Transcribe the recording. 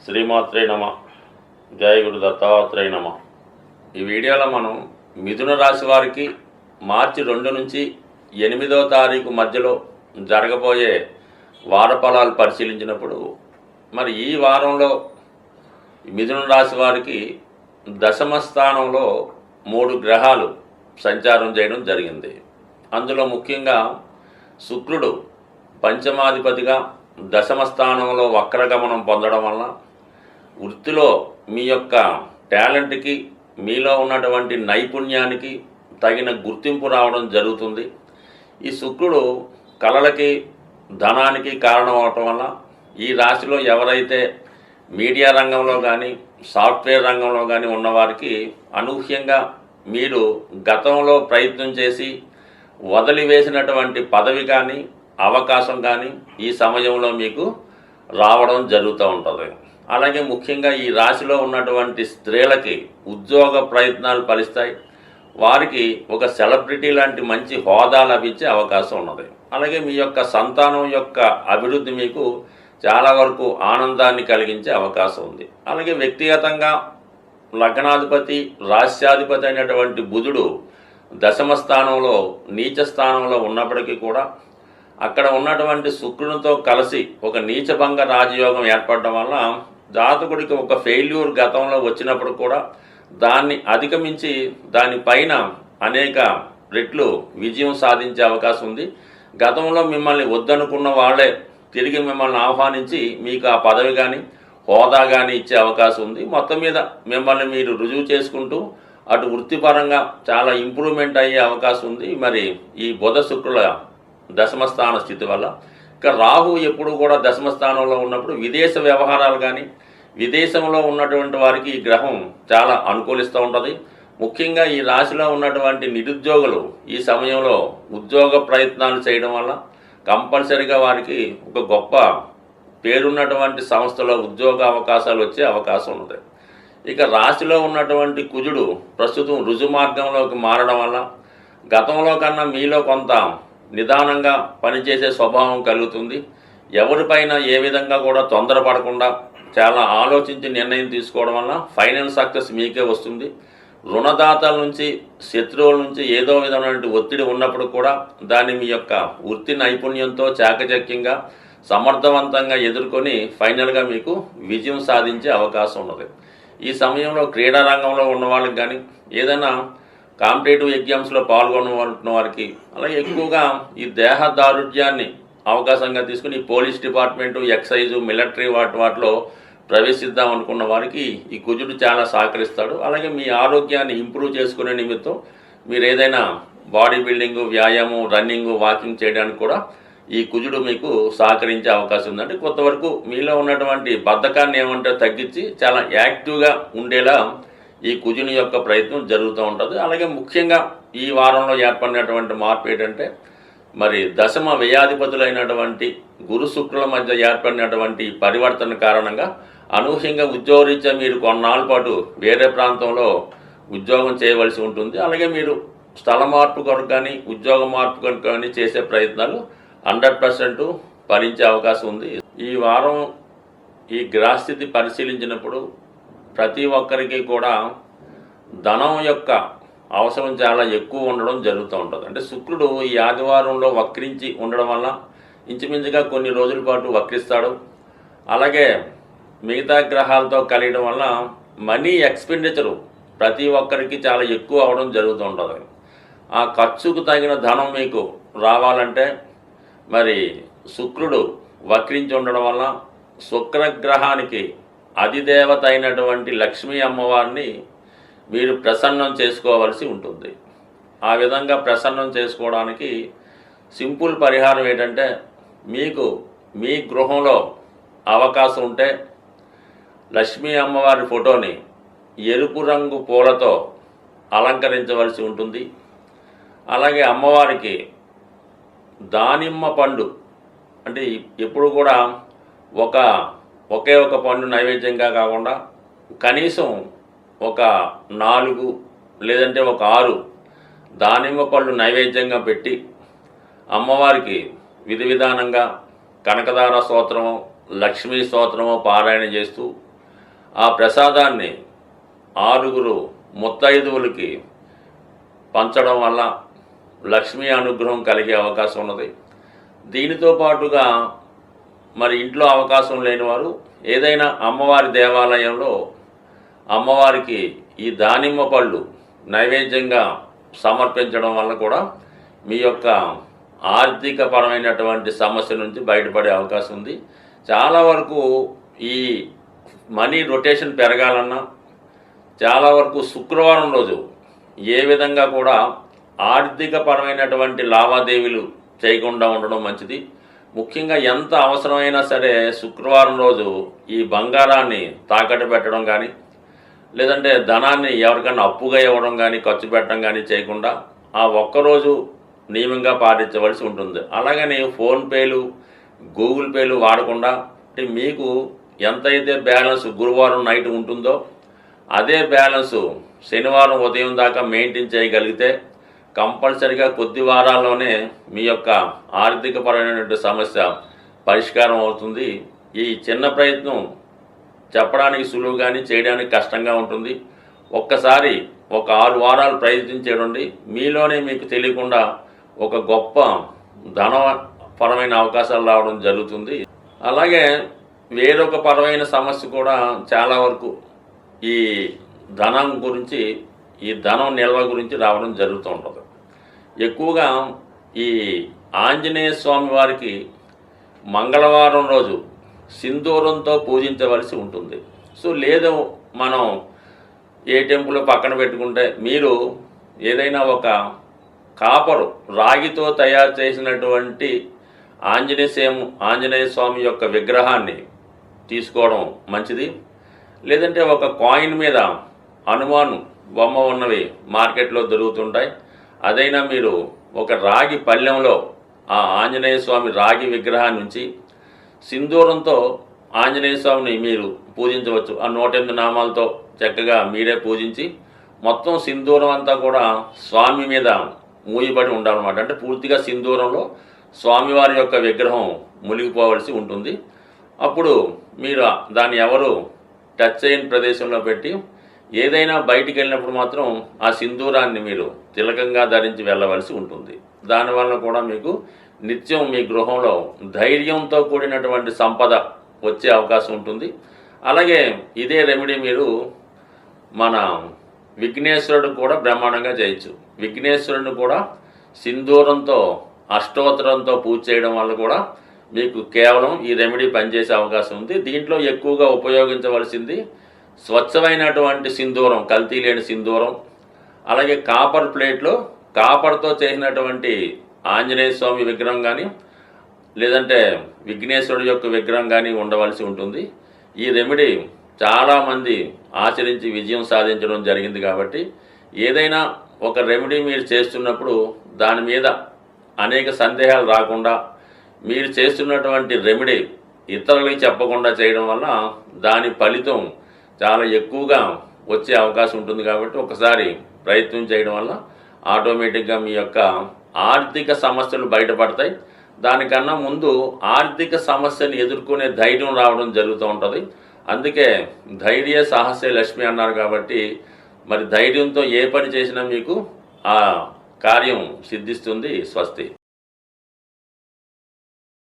శ్రీమాత్రే నమ. జయ గురు దత్తాత్రేయ నమ. ఈ వీడియోలో మనం మిథున రాశి వారికి మార్చి 2 నుంచి 8వ తారీఖు మధ్యలో జరగబోయే వార ఫలాలు పరిశీలించినప్పుడు మరి ఈ వారంలో మిథున రాశి వారికి దశమ స్థానంలో 3 గ్రహాలు సంచారం చేయడం జరిగింది. అందులో ముఖ్యంగా శుక్రుడు పంచమాధిపతిగా దశమ స్థానంలో వక్రగమనం పొందడం వల్ల వృత్తిలో మీ యొక్క టాలెంట్కి, మీలో ఉన్నటువంటి నైపుణ్యానికి తగిన గుర్తింపు రావడం జరుగుతుంది. ఈ శుక్రుడు కళలకి, ధనానికి కారణం అవటం వల్ల ఈ రాశిలో ఎవరైతే మీడియా రంగంలో కానీ, సాఫ్ట్వేర్ రంగంలో కానీ ఉన్నవారికి అనూహ్యంగా మీరు గతంలో ప్రయత్నం చేసి వదిలివేసినటువంటి పదవి కానీ, అవకాశం కానీ ఈ సమయంలో మీకు రావడం జరుగుతూ ఉంటుంది. అలాగే ముఖ్యంగా ఈ రాశిలో ఉన్నటువంటి స్త్రీలకి ఉద్యోగ ప్రయత్నాలు ఫలిస్తాయి. వారికి ఒక సెలబ్రిటీ లాంటి మంచి హోదా లభించే అవకాశం ఉన్నది. అలాగే మీ యొక్క సంతానం యొక్క అభివృద్ధి మీకు చాలా వరకు ఆనందాన్ని కలిగించే అవకాశం ఉంది. అలాగే వ్యక్తిగతంగా లగ్నాధిపతి, రాశ్యాధిపతి అయినటువంటి బుధుడు దశమ స్థానంలో, నీచ స్థానంలో ఉన్నప్పటికీ కూడా అక్కడ ఉన్నటువంటి శుక్రునితో కలిసి ఒక నీచభంగ రాజయోగం ఏర్పడడం వల్ల జాతకుడికి ఒక ఫెయిల్యూర్ గతంలో వచ్చినప్పుడు కూడా దాన్ని అధిగమించి దానిపైన అనేక రెట్లు విజయం సాధించే అవకాశం ఉంది. గతంలో మిమ్మల్ని వద్దనుకున్న వాళ్ళే తిరిగి మిమ్మల్ని ఆహ్వానించి మీకు ఆ పదవి కానీ, హోదా కానీ ఇచ్చే అవకాశం ఉంది. మొత్తం మీద మిమ్మల్ని మీరు రుజువు చేసుకుంటూ అటు వృత్తిపరంగా చాలా ఇంప్రూవ్మెంట్ అయ్యే అవకాశం ఉంది. మరి ఈ బుధ శుక్రుల దశమస్థాన స్థితి వల్ల ఇక రాహు ఎప్పుడు కూడా దశమస్థానంలో ఉన్నప్పుడు విదేశ వ్యవహారాలు కానీ, విదేశంలో ఉన్నటువంటి వారికి ఈ గ్రహం చాలా అనుకూలిస్తూ ఉంటుంది. ముఖ్యంగా ఈ రాశిలో ఉన్నటువంటి నిరుద్యోగులు ఈ సమయంలో ఉద్యోగ ప్రయత్నాలు చేయడం వల్ల కంపల్సరిగా వారికి ఒక గొప్ప పేరున్నటువంటి సంస్థలో ఉద్యోగ అవకాశాలు వచ్చే అవకాశం ఉంది. ఇక రాశిలో ఉన్నటువంటి కుజుడు ప్రస్తుతం రుజుమార్గంలోకి మారడం వల్ల గతంలో కన్నా మీలో కొంత నిదానంగా పనిచేసే స్వభావం కలుగుతుంది. ఎవరిపైన ఏ విధంగా కూడా తొందరపడకుండా చాలా ఆలోచించి నిర్ణయం తీసుకోవడం వల్ల ఫైనల్ సక్సెస్ మీకే వస్తుంది. రుణదాతల నుంచి, శత్రువుల నుంచి ఏదో విధమైన ఒత్తిడి ఉన్నప్పుడు కూడా దాన్ని మీ యొక్క వృత్తి నైపుణ్యంతో చాకచక్యంగా సమర్థవంతంగా ఎదుర్కొని ఫైనల్గా మీకు విజయం సాధించే అవకాశం ఉన్నది. ఈ సమయంలో క్రీడా రంగంలో ఉన్న వాళ్ళకి కానీ, ఏదైనా కాంపిటేటివ్ ఎగ్జామ్స్లో పాల్గొన్న వారికి, అలాగే ఎక్కువగా ఈ దేహ దారుఢ్యాన్ని అవకాశంగా తీసుకుని పోలీస్ డిపార్ట్మెంటు, ఎక్సైజు, మిలిటరీ వాటిలో ప్రవేశిద్దాం అనుకున్న వారికి ఈ కుజుడు చాలా సహకరిస్తాడు. అలాగే మీ ఆరోగ్యాన్ని ఇంప్రూవ్ చేసుకునే నిమిత్తం మీరు ఏదైనా బాడీ బిల్డింగు, వ్యాయామం, రన్నింగు, వాకింగ్ చేయడానికి కూడా ఈ కుజుడు మీకు సహకరించే అవకాశం ఉందండి. కొంతవరకు మీలో ఉన్నటువంటి బద్ధకాన్ని ఏమంటే తగ్గించి చాలా యాక్టివ్గా ఉండేలా ఈ కుజుని యొక్క ప్రయత్నం జరుగుతూ ఉంటుంది. అలాగే ముఖ్యంగా ఈ వారంలో ఏర్పడినటువంటి మార్పు ఏంటంటే మరి దశమ వ్యయాధిపతులైనటువంటి గురు శుక్రుల మధ్య ఏర్పడినటువంటి పరివర్తన కారణంగా అనూహ్యంగా ఉద్యోగరీత్యా మీరు కొన్నాళ్ళ పాటు వేరే ప్రాంతంలో ఉద్యోగం చేయవలసి ఉంటుంది. అలాగే మీరు స్థల మార్పు కొరకు కానీ, ఉద్యోగ మార్పు కొరకు కానీ చేసే ప్రయత్నాలు 100% ఫలించే అవకాశం ఉంది. ఈ వారం ఈ గ్రహస్థితి పరిశీలించినప్పుడు ప్రతి ఒక్కరికి కూడా ధనం యొక్క అవసరం చాలా ఎక్కువ ఉండడం జరుగుతూ ఉంటుంది. అంటే శుక్రుడు ఈ ఆదివారంలో వక్రించి ఉండడం వల్ల ఇంచుమించుగా కొన్ని రోజుల పాటు వక్రిస్తాడు. అలాగే మిగతా గ్రహాలతో కలియడం వల్ల మనీ ఎక్స్పెండిచరు ప్రతి ఒక్కరికి చాలా ఎక్కువ అవడం జరుగుతూ ఉంటుంది. ఆ ఖర్చుకు తగిన ధనం మీకు రావాలంటే మరి శుక్రుడు వక్రించి ఉండడం వల్ల శుక్రగ్రహానికి అధిదేవత అయినటువంటి లక్ష్మీ అమ్మవారిని మీరు ప్రసన్నం చేసుకోవలసి ఉంటుంది. ఆ విధంగా ప్రసన్నం చేసుకోవడానికి సింపుల్ పరిహారం ఏంటంటే మీకు మీ గృహంలో అవకాశం ఉంటే లక్ష్మీ అమ్మవారి ఫోటోని ఎరుపు రంగు పూలతో అలంకరించవలసి ఉంటుంది. అలాగే అమ్మవారికి దానిమ్మ పండు, అంటే ఎప్పుడు కూడా ఒకే ఒక పండు నైవేద్యంగా కాకుండా కనీసం ఒక 4 లేదంటే ఒక 6 దానిమ్మ పళ్ళు నైవేద్యంగా పెట్టి అమ్మవారికి విధి విధానంగా కనకదార స్తోత్రము, లక్ష్మీ స్తోత్రము పారాయణ చేస్తూ ఆ ప్రసాదాన్ని 6 ముత్తైదువులకి పంచడం వల్ల లక్ష్మీ అనుగ్రహం కలిగే అవకాశం ఉన్నది. దీనితో పాటుగా మరి ఇంట్లో అవకాశం లేని వారు ఏదైనా అమ్మవారి దేవాలయంలో అమ్మవారికి ఈ దానిమ్మ పళ్ళు నైవేద్యంగా సమర్పించడం వల్ల కూడా మీ యొక్క ఆర్థికపరమైనటువంటి సమస్య నుంచి బయటపడే అవకాశం ఉంది. చాలా వరకు ఈ మనీ రొటేషన్ పెరగాలన్నా చాలా వరకు శుక్రవారం రోజు ఏ విధంగా కూడా ఆర్థికపరమైనటువంటి లావాదేవీలు చేయకుండా ఉండడం మంచిది. ముఖ్యంగా ఎంత అవసరమైనా సరే శుక్రవారం రోజు ఈ బంగారాన్ని తాకట్టు పెట్టడం కానీ లేదంటే ధనాన్ని ఎవరికైనా అప్పుగా ఇవ్వడం కానీ ఖర్చు పెట్టడం కానీ చేయకుండా ఆ ఒక్కరోజు నియమంగా పాటించవలసి ఉంటుంది. అలాగని ఫోన్పేలు గూగుల్ పేలు వాడకుండా మీకు ఎంతైతే బ్యాలెన్స్ గురువారం నైట్ ఉంటుందో అదే బ్యాలెన్సు శనివారం ఉదయం దాకా మెయింటైన్ చేయగలిగితే కంపల్సరిగా కొద్ది వారాల్లోనే మీ యొక్క ఆర్థికపరమైనటువంటి సమస్య పరిష్కారం అవుతుంది. ఈ చిన్న ప్రయత్నం చెప్పడానికి సులువు కానీ చేయడానికి కష్టంగా ఉంటుంది. ఒక్కసారి ఒక 6 వారాలు ప్రయత్నించేయండి. మీలోనే మీకు తెలియకుండా ఒక గొప్ప ధనపరమైన అవకాశాలు రావడం జరుగుతుంది. అలాగే వేరొక పరమైన సమస్య కూడా చాలా వరకు ఈ ధనం గురించి ఈ ధనం నిల్వ గురించి రావడం జరుగుతూ ఉంటుంది. ఎక్కువగా ఈ ఆంజనేయ స్వామి వారికి మంగళవారం రోజు సింధూరంతో పూజించవలసి ఉంటుంది. సో లేదు మనం ఏ టెంపుల్ పక్కన పెట్టుకుంటే మీరు ఏదైనా ఒక కాపరు రాగితో తయారు చేసినటువంటి ఆంజనేయ స్వామి యొక్క విగ్రహాన్ని తీసుకోవడం మంచిది. లేదంటే ఒక కాయిన్ మీద హనుమాన్ బొమ్మ ఉన్నవి మార్కెట్లో దొరుకుతుంటాయి. అదైనా మీరు ఒక రాగి పళ్ళెంలో ఆ ఆంజనేయ స్వామి రాగి విగ్రహాన్ని నుంచి సింధూరంతో ఆంజనేయ స్వామిని మీరు పూజించవచ్చు. ఆ 108 నామాలతో చక్కగా మీరే పూజించి మొత్తం సింధూరం అంతా కూడా స్వామి మీద మూయబడి ఉండాలన్నమాట. అంటే పూర్తిగా సింధూరంలో స్వామివారి యొక్క విగ్రహం మునిగిపోవలసి ఉంటుంది. అప్పుడు మీరు దాన్ని ఎవరు టచ్ చేయని ప్రదేశంలో పెట్టి ఏదైనా బయటికి వెళ్ళినప్పుడు మాత్రం ఆ సింధూరాన్ని మీరు తిలకంగా ధరించి వెళ్ళవలసి ఉంటుంది. దానివల్ల కూడా మీకు నిత్యం మీ గృహంలో ధైర్యంతో కూడినటువంటి సంపద వచ్చే అవకాశం ఉంటుంది. అలాగే ఇదే రెమెడీ మీరు మన విఘ్నేశ్వరుడు కూడా బ్రహ్మాండంగా చేయొచ్చు. విఘ్నేశ్వరుడిని కూడా సింధూరంతో అష్టోత్తరంతో పూజ చేయడం వల్ల కూడా మీకు కేవలం ఈ రెమెడీ పనిచేసే అవకాశం ఉంది. దీంట్లో ఎక్కువగా ఉపయోగించవలసింది స్వచ్ఛమైనటువంటి సింధూరం, కల్తీ లేని సింధూరం. అలాగే కాపర్ ప్లేట్లో కాపర్తో చేసినటువంటి ఆంజనేయ స్వామి విగ్రహం కానీ లేదంటే విఘ్నేశ్వరుడు యొక్క విగ్రహం కానీ ఉండవలసి ఉంటుంది. ఈ రెమెడీ చాలామంది ఆచరించి విజయం సాధించడం జరిగింది. కాబట్టి ఏదైనా ఒక రెమెడీ మీరు చేస్తున్నప్పుడు దాని మీద అనేక సందేహాలు రాకుండా మీరు చేస్తున్నటువంటి రెమెడీ ఇతరులకి చెప్పకుండా చేయడం వల్ల దాని ఫలితం చాలా ఎక్కువగా వచ్చే అవకాశం ఉంటుంది. కాబట్టి ఒకసారి ప్రయత్నం చేయడం వల్ల ఆటోమేటిక్గా మీ యొక్క ఆర్థిక సమస్యలు బయటపడతాయి. దానికన్నా ముందు ఆర్థిక సమస్యను ఎదుర్కొనే ధైర్యం రావడం జరుగుతూ ఉంటుంది. అందుకే ధైర్య సాహసే లక్ష్మి అన్నారు. కాబట్టి మరి ధైర్యంతో ఏ పని చేసినా మీకు ఆ కార్యం సిద్ధిస్తుంది. స్వస్తి.